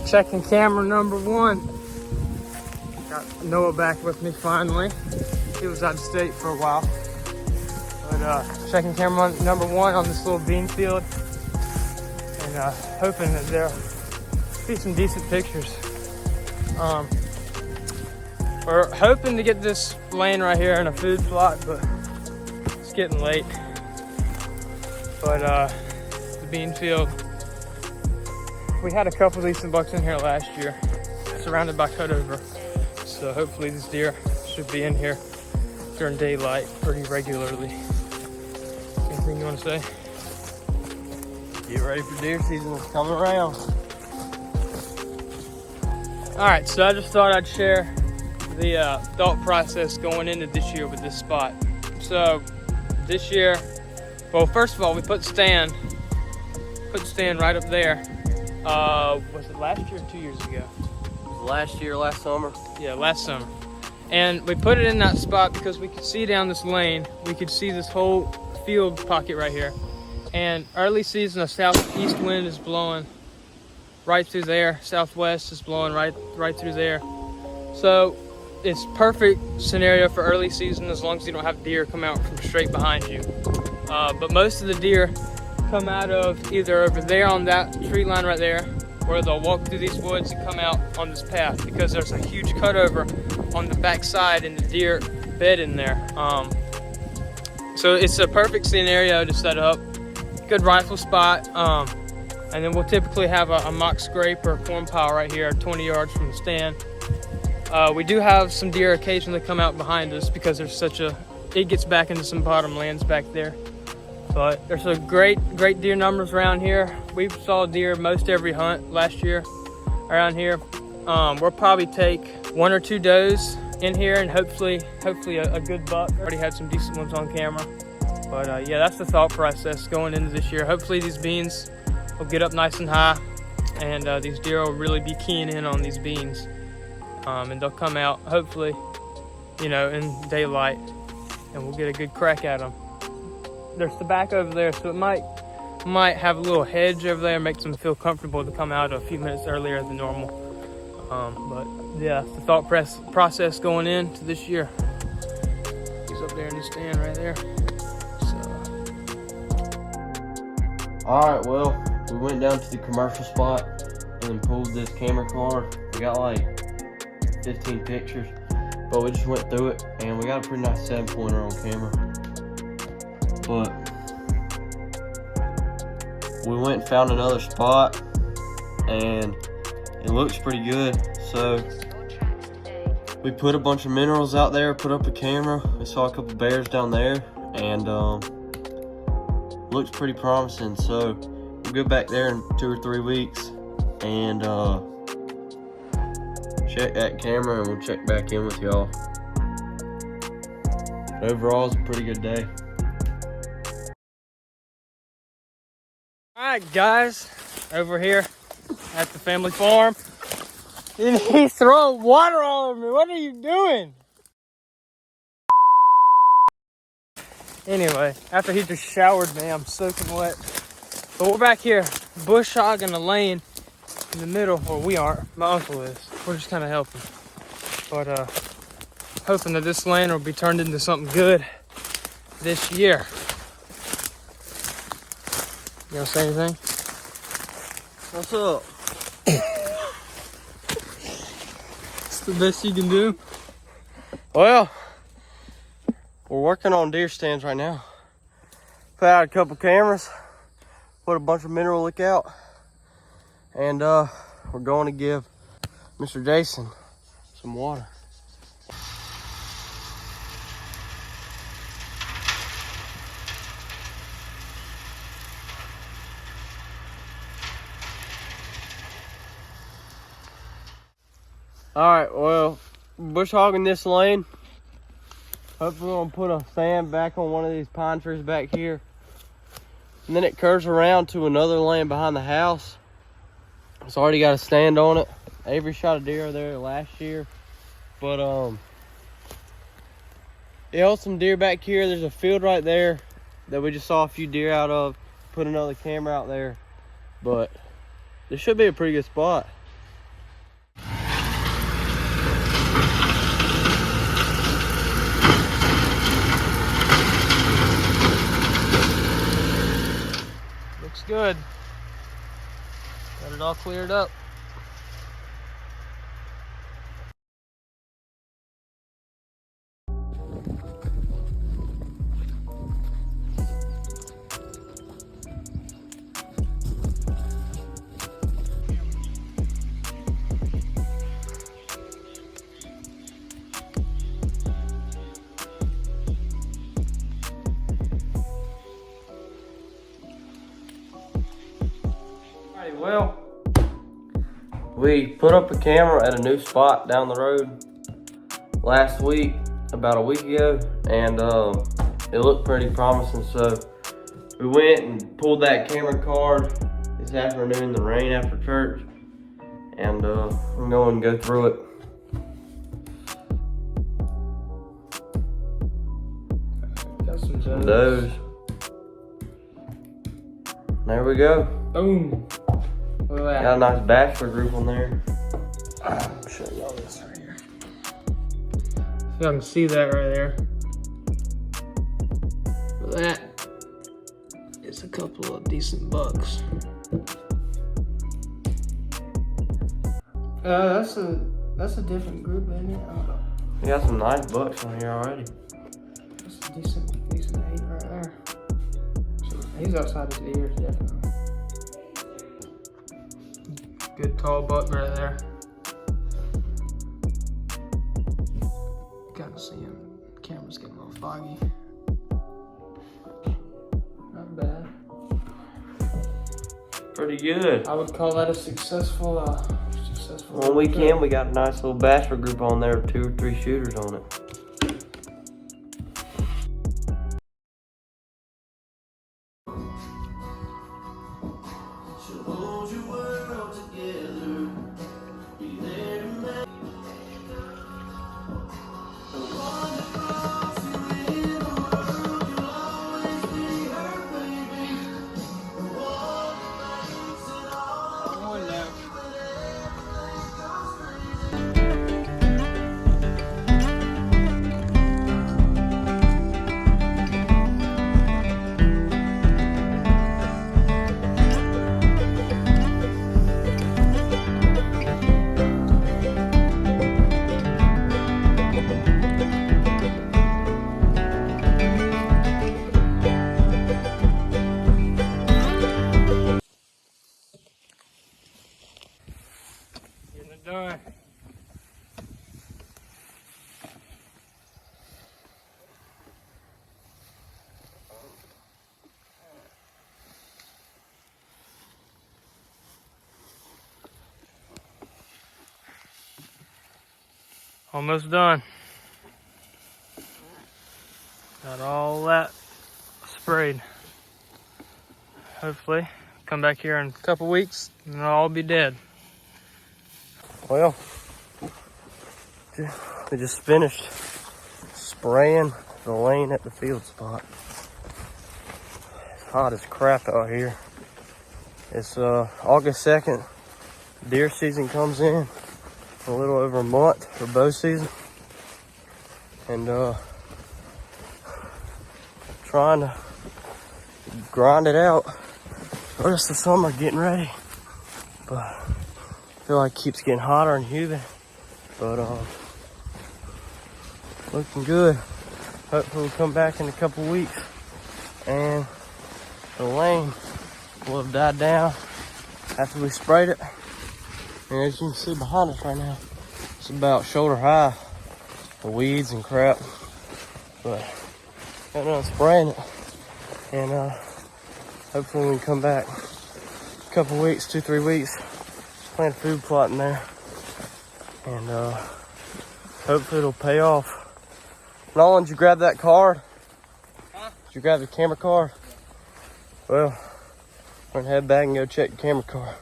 checking camera number 1. Got Noah back with me finally. He was out of state for a while. But checking camera number 1 on this little bean field. And hoping that there'll be some decent pictures. We're hoping to get this laying right here in a food plot, but it's getting late. But the bean field, we had a couple decent bucks in here last year, surrounded by cutover. So hopefully these deer should be in here during daylight pretty regularly. Anything you want to say? Get ready for deer season, it's coming around. All right, so I just thought I'd share the thought process going into this year with this spot. So this year, well, first of all, we put stand right up there. Was it last year or 2 years ago? Last year, last summer. Yeah, last summer. And we put it in that spot because we could see down this lane. We could see this whole field pocket right here. And early season, a southeast wind is blowing right through there. Southwest is blowing right through there. So it's perfect scenario for early season as long as you don't have deer come out from straight behind you. But most of the deer come out of either over there on that tree line right there, or they'll walk through these woods and come out on this path because there's a huge cutover on the back side and the deer bed in there. So it's a perfect scenario to set up. Good rifle spot. And then we'll typically have a mock scrape or a corn pile right here 20 yards from the stand. We do have some deer occasionally come out behind us because there's it gets back into some bottomlands back there. But there's a great deer numbers around here. We saw deer most every hunt last year around here. We'll probably take 1 or 2 does in here and hopefully a good buck. Already had some decent ones on camera. But yeah, that's the thought process going into this year. Hopefully these beans will get up nice and high, and these deer will really be keying in on these beans. And they'll come out, hopefully, in daylight, and we'll get a good crack at them. There's tobacco over there, so it might have a little hedge over there, makes them feel comfortable to come out a few minutes earlier than normal. But yeah, the thought process going into this year. He's up there in the stand right there. All right, well, we went down to the commercial spot and then pulled this camera card. We got like 15 pictures, but we just went through it and we got a pretty nice 7-pointer on camera. But we went and found another spot and it looks pretty good. So we put a bunch of minerals out there, put up a camera. We saw a couple bears down there, and looks pretty promising. So we'll go back there in 2 or 3 weeks and check that camera, and we'll check back in with y'all. Overall, it's a pretty good day. All right, guys, over here at the family farm, and he's throwing water all over me. What are you doing? Anyway, after he just showered me, I'm soaking wet. But we're back here, bush hogging a lane in the middle, or we aren't, my uncle is. We're just kind of helping. But hoping that this lane will be turned into something good this year. You want to say anything? What's up? It's the best you can do. Well, we're working on deer stands right now. Put out a couple cameras, put a bunch of mineral lick out, and we're going to give Mr. Jason some water. All right, well, bush hogging this lane. Hopefully we're gonna put a stand back on one of these pine trees back here. And then it curves around to another lane behind the house. It's already got a stand on it. Avery shot a deer there last year. But yeah, some deer back here. There's a field right there that we just saw a few deer out of. Put another camera out there. But this should be a pretty good spot. good. Got it all cleared up. Alrighty, well, we put up a camera at a new spot down the road last week, about a week ago, and it looked pretty promising. So we went and pulled that camera card this afternoon in the rain after church, and I'm going to go through it. Got some Those. There we go. Boom. Look at that. Got a nice bachelor group on there. I'll show y'all this right here. If y'all can see that right there. That is a couple of decent bucks. That's a different group, isn't it? I don't know. We got some nice bucks on here already. That's a decent 8 right there. So he's outside his ears, definitely. Good tall buck right there. Kind of see him. Camera's getting a little foggy. Not bad. Pretty good. I would call that a successful. One weekend, we got a nice little bachelor group on there with 2 or 3 shooters on it. Getting it done. Almost done. Got all that sprayed. Hopefully, come back here in a couple weeks and it'll all be dead. Well, we just finished spraying the lane at the field spot. It's hot as crap out here. It's August 2nd. Deer season comes in a little over a month for bow season. And trying to grind it out the rest of the summer, getting ready. But I feel like it keeps getting hotter and humid. But looking good. Hopefully we'll come back in a couple weeks and the lane will have died down after we sprayed it. And as you can see behind us right now, it's about shoulder high, the weeds and crap. But got done spraying it, and hopefully we can come back a couple weeks, 2-3 weeks, plant a food plot in there, and hopefully it'll pay off. Nolan, did you grab that card? Huh? Did you grab the camera card? Well, we're gonna head back and go check the camera card.